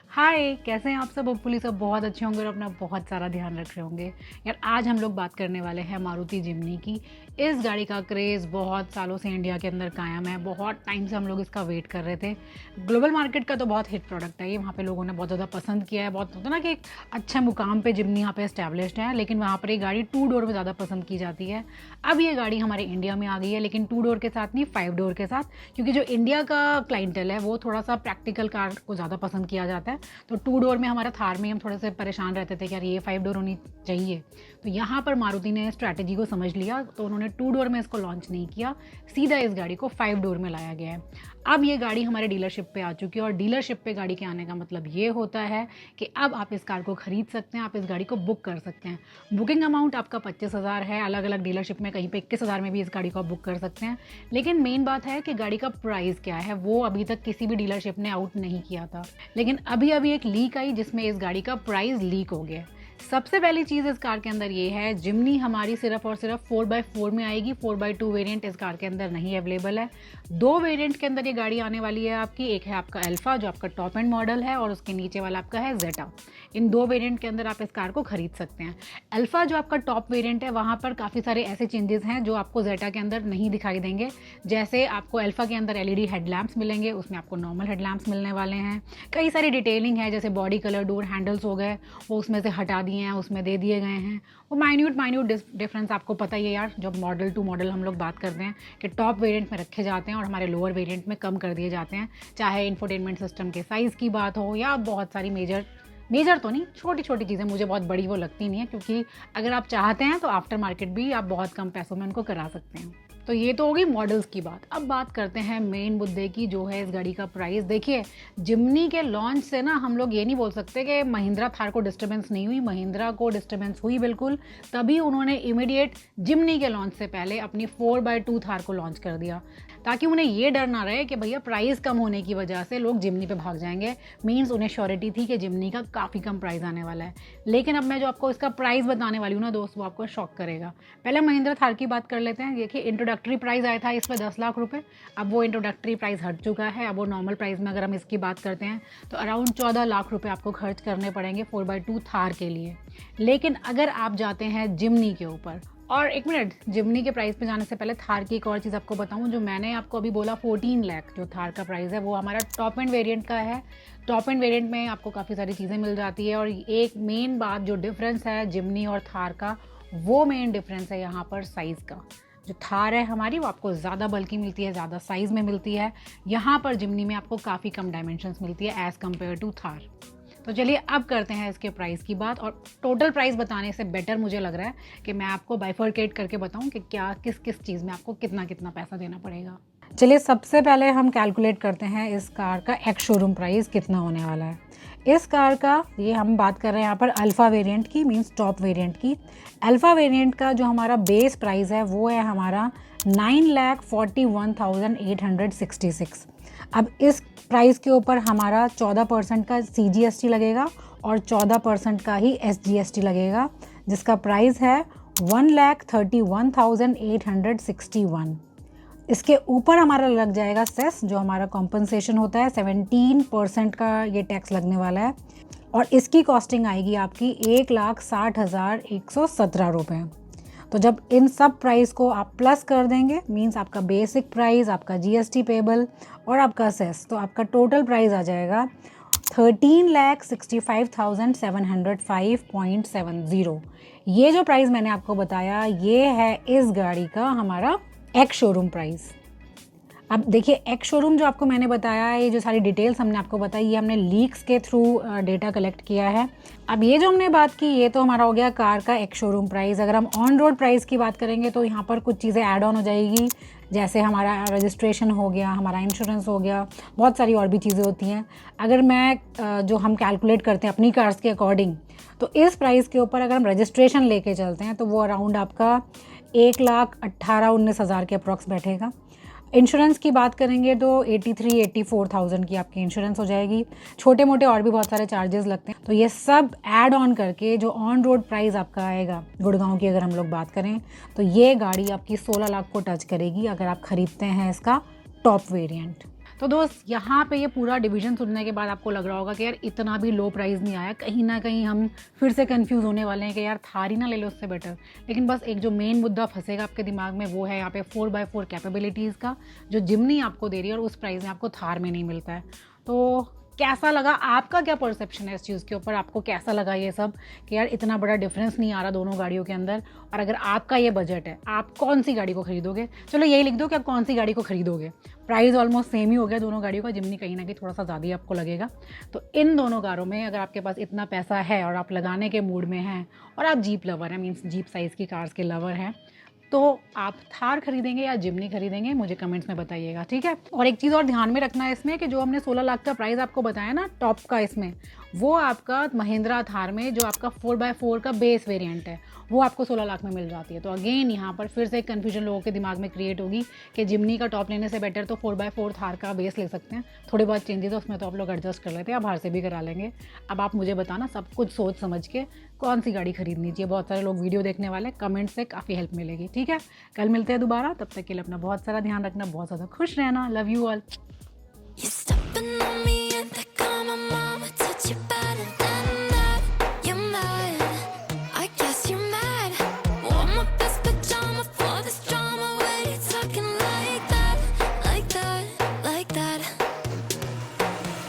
हाय, कैसे हैं आप सब? होपफुली सब बहुत अच्छे होंगे और अपना बहुत सारा ध्यान रख रहे होंगे। यार आज हम लोग बात करने वाले हैं मारुति जिम्नी की। इस गाड़ी का क्रेज़ बहुत सालों से इंडिया के अंदर कायम है। बहुत टाइम से हम लोग इसका वेट कर रहे थे। ग्लोबल मार्केट का तो बहुत हिट प्रोडक्ट है ये, वहाँ पे लोगों ने बहुत ज़्यादा पसंद किया है। बहुत होता है ना कि एक अच्छे मुकाम पे जिम्नी यहाँ पे एस्टैब्लिश्ड है, लेकिन वहाँ पर ये गाड़ी 2 डोर में ज़्यादा पसंद की जाती है। अब ये गाड़ी हमारे इंडिया में आ गई है, लेकिन 2 डोर के साथ नहीं, 5 डोर के साथ, क्योंकि जो इंडिया का क्लाइंटल है वो थोड़ा सा प्रैक्टिकल कार को ज़्यादा पसंद किया जाता है। तो 2 डोर में हमारा थार में हम थोड़े से परेशान रहते थे कि यार ये 5 डोर होनी चाहिए। तो यहाँ पर मारुति ने स्ट्रैटेजी को समझ लिया, तो उन्होंने 2 डोर में इसको लॉन्च नहीं किया, सीधा इस गाड़ी को 5 डोर में लाया गया है। अब ये गाड़ी हमारे डीलरशिप पे आ चुकी है और डीलरशिप पे गाड़ी के आने का मतलब ये होता है कि अब आप इस कार को खरीद सकते हैं, आप इस गाड़ी को बुक कर सकते हैं। बुकिंग अमाउंट आपका 25,000 है। अलग अलग डीलरशिप में कहीं पे 21,000 में भी इस गाड़ी को आप बुक कर सकते हैं। लेकिन मेन बात है कि गाड़ी का प्राइस क्या है, वो अभी तक किसी भी डीलरशिप ने आउट नहीं किया था। लेकिन अभी अभी एक लीक आई जिसमें इस गाड़ी का प्राइस लीक हो गया। सबसे पहली चीज़ इस कार के अंदर ये है, जिम्नी हमारी सिर्फ और सिर्फ 4x4 में आएगी। 4x2 वेरिएंट इस कार के अंदर नहीं अवेलेबल है। 2 वेरिएंट के अंदर ये गाड़ी आने वाली है आपकी। एक है आपका अल्फा जो आपका टॉप एंड मॉडल है, और उसके नीचे वाला आपका है जेटा। इन 2 वेरिएंट के अंदर आप इस कार को खरीद सकते हैं। अल्फा जो आपका टॉप वेरिएंट है, वहाँ पर काफ़ी सारे ऐसे चेंजेस हैं जो आपको जेटा के अंदर नहीं दिखाई देंगे। जैसे आपको अल्फा के अंदर एलईडी हेडलैम्प्स मिलेंगे, उसमें आपको नॉर्मल हेडलैम्प्स मिलने वाले हैं। कई सारी डिटेलिंग है, जैसे बॉडी कलर, डोर हैंडल्स हो गए, वो उसमें से हटा दिए हैं, उसमें दे दिए गए हैं। वो माइन्यूट डिफरेंस आपको पता ही है यार, जब मॉडल टू मॉडल हम लोग बात करते हैं कि टॉप वेरिएंट में रखे जाते हैं और हमारे लोअर वेरिएंट में कम कर दिए जाते हैं। चाहे इंफोटेनमेंट सिस्टम के साइज़ की बात हो या बहुत सारी मेजर तो नहीं, छोटी छोटी चीज़ें, मुझे बहुत बड़ी वो लगती नहीं है, क्योंकि अगर आप चाहते हैं तो आफ्टर मार्केट भी आप बहुत कम पैसों में उनको करा सकते हैं। तो ये तो होगी मॉडल्स की बात। अब बात करते हैं मेन मुद्दे की, जो है इस गाड़ी का प्राइस। देखिए, जिम्नी के लॉन्च से ना हम लोग ये नहीं बोल सकते कि महिंद्रा थार को डिस्टर्बेंस नहीं हुई। महिंद्रा को डिस्टर्बेंस हुई बिल्कुल, तभी उन्होंने इमीडिएट जिम्नी के लॉन्च से पहले अपनी 4x2 थार को लॉन्च कर दिया, ताकि उन्हें ये डर ना रहे कि भैया प्राइस कम होने की वजह से लोग जिम्नी पे भाग जाएंगे। मीन्स उन्हें श्योरिटी थी कि जिम्नी का काफ़ी कम प्राइस आने वाला है। लेकिन अब मैं जो आपको इसका प्राइस बताने वाली हूँ ना दोस्त, वो आपको शॉक करेगा। पहले महिंद्रा थार की बात कर लेते हैं। देखिए, इंट्रोडक्टरी प्राइस आया था इस पर 10 लाख रुपए। अब वो इंट्रोडक्टरी प्राइस हट चुका है। अब वो नॉर्मल प्राइस में अगर हम इसकी बात करते हैं तो अराउंड 14 लाख रुपए आपको खर्च करने पड़ेंगे 4x2 थार के लिए। लेकिन अगर आप जाते हैं जिम्नी के ऊपर, और एक मिनट, जिम्नी के प्राइस पे जाने से पहले थार की एक और चीज़ आपको बताऊं, जो मैंने आपको अभी बोला 14 लाख जो थार का प्राइस है, वो हमारा टॉप एंड वेरिएंट का है। टॉप एंड वेरिएंट में आपको काफ़ी सारी चीज़ें मिल जाती है, और एक मेन बात जो डिफरेंस है जिम्नी और थार का, वो मेन डिफरेंस है यहाँ पर साइज़ का। जो थार है हमारी, वो आपको ज़्यादा बल्कि मिलती है, ज़्यादा साइज़ में मिलती है। यहाँ पर जिम्नी में आपको काफ़ी कम डायमेंशंस मिलती है एज़ कम्पेयर टू थार। तो चलिए अब करते हैं इसके प्राइस की बात, और टोटल प्राइस बताने से बेटर मुझे लग रहा है कि मैं आपको बाइफरकेट करके बताऊं कि क्या किस किस चीज़ में आपको कितना कितना पैसा देना पड़ेगा। चलिए सबसे पहले हम कैलकुलेट करते हैं इस कार का एक्स शोरूम प्राइस कितना होने वाला है। इस कार का, ये हम बात कर रहे हैं यहाँ पर अल्फ़ा वेरिएंट की, मींस टॉप वेरिएंट की। अल्फ़ा वेरिएंट का जो हमारा बेस प्राइस है वो है हमारा 9,41,866। अब इस प्राइस के ऊपर हमारा 14% का CGST लगेगा और 14% का ही SGST लगेगा, जिसका प्राइस है 1,31,861। इसके ऊपर हमारा लग जाएगा सेस, जो हमारा कॉम्पनसेशन होता है। 17% का ये टैक्स लगने वाला है, और इसकी कॉस्टिंग आएगी आपकी 1,60,117 रुपये। तो जब इन सब प्राइस को आप प्लस कर देंगे, मींस आपका बेसिक प्राइस, आपका GST पेबल और आपका सेस, तो आपका टोटल प्राइस आ जाएगा 13,65,705.70। ये जो प्राइस मैंने आपको बताया, ये है इस गाड़ी का हमारा एक्स शोरूम प्राइस। अब देखिए, एक्स शोरूम जो आपको मैंने बताया, ये जो सारी डिटेल्स हमने आपको बताई, ये हमने लीक्स के थ्रू डेटा कलेक्ट किया है। अब ये जो हमने बात की, ये तो हमारा हो गया कार का एक्स शोरूम प्राइस। अगर हम ऑन रोड प्राइस की बात करेंगे तो यहाँ पर कुछ चीज़ें ऐड ऑन हो जाएगी, जैसे हमारा रजिस्ट्रेशन हो गया, हमारा इंश्योरेंस हो गया, बहुत सारी और भी चीज़ें होती हैं। अगर मैं जो हम कैलकुलेट करते हैं अपनी कार्स के अकॉर्डिंग, तो इस प्राइस के ऊपर अगर हम रजिस्ट्रेशन लेके चलते हैं तो वो अराउंड आपका 1,18,19,000 के अप्रॉक्स बैठेगा। इंश्योरेंस की बात करेंगे तो 83-84,000 की आपकी इंश्योरेंस हो जाएगी। छोटे मोटे और भी बहुत सारे चार्जेस लगते हैं। तो ये सब ऐड ऑन करके जो ऑन रोड प्राइस आपका आएगा, गुड़गांव की अगर हम लोग बात करें, तो ये गाड़ी आपकी 16 लाख को टच करेगी अगर आप ख़रीदते हैं इसका टॉप वेरिएंट। तो दोस्त यहाँ पे ये पूरा डिवीज़न सुनने के बाद आपको लग रहा होगा कि यार इतना भी लो प्राइस नहीं आया, कहीं ना कहीं हम फिर से कंफ्यूज होने वाले हैं कि यार थार ही ना ले लो उससे बेटर। लेकिन बस एक जो मेन मुद्दा फंसेगा आपके दिमाग में वो है यहाँ पे 4x4 कैपेबिलिटीज़ का, जो जिमनी आपको दे रही है और उस प्राइस में आपको थार में नहीं मिलता है। तो कैसा लगा, आपका क्या परसेप्शन है इस चीज़ के ऊपर, आपको कैसा लगा ये सब कि यार इतना बड़ा डिफरेंस नहीं आ रहा दोनों गाड़ियों के अंदर? और अगर आपका ये बजट है, आप कौन सी गाड़ी को खरीदोगे? चलो यही लिख दो कि आप कौन सी गाड़ी को खरीदोगे। प्राइस ऑलमोस्ट सेम ही हो गया दोनों गाड़ियों का, जिमनी कहीं ना कहीं थोड़ा सा ज़्यादा ही आपको लगेगा। तो इन दोनों कारों में अगर आपके पास इतना पैसा है और आप लगाने के मूड में हैं और आप जीप लवर हैं, मीन्स जीप साइज़ की कार्स के लवर हैं, तो आप थार खरीदेंगे या जिमनी खरीदेंगे, मुझे कमेंट्स में बताइएगा, ठीक है। और एक चीज़ और ध्यान में रखना है इसमें कि जो हमने 16 लाख का प्राइस आपको बताया ना टॉप का, इसमें वो आपका महिंद्रा थार में जो आपका 4x4 का बेस वेरिएंट है वो आपको 16 लाख में मिल जाती है। तो अगेन यहाँ पर फिर से एक कन्फ्यूजन लोगों के दिमाग में क्रिएट होगी कि जिमनी का टॉप लेने से बेटर तो 4x4 थार का बेस ले सकते हैं। थोड़े बहुत चेंजेस उसमें तो आप लोग एडजस्ट कर लेते हैं, आप बाहर से भी करा लेंगे। अब आप मुझे बताना सब कुछ सोच समझ के कौन सी गाड़ी खरीदनी चाहिए। बहुत सारे लोग वीडियो देखने वाले, कमेंट से काफ़ी हेल्प मिलेगी, ठीक है। कल मिलते हैं दोबारा, तब तक के लिए अपना बहुत सारा ध्यान रखना, बहुत ज़्यादा खुश रहना। Love you all.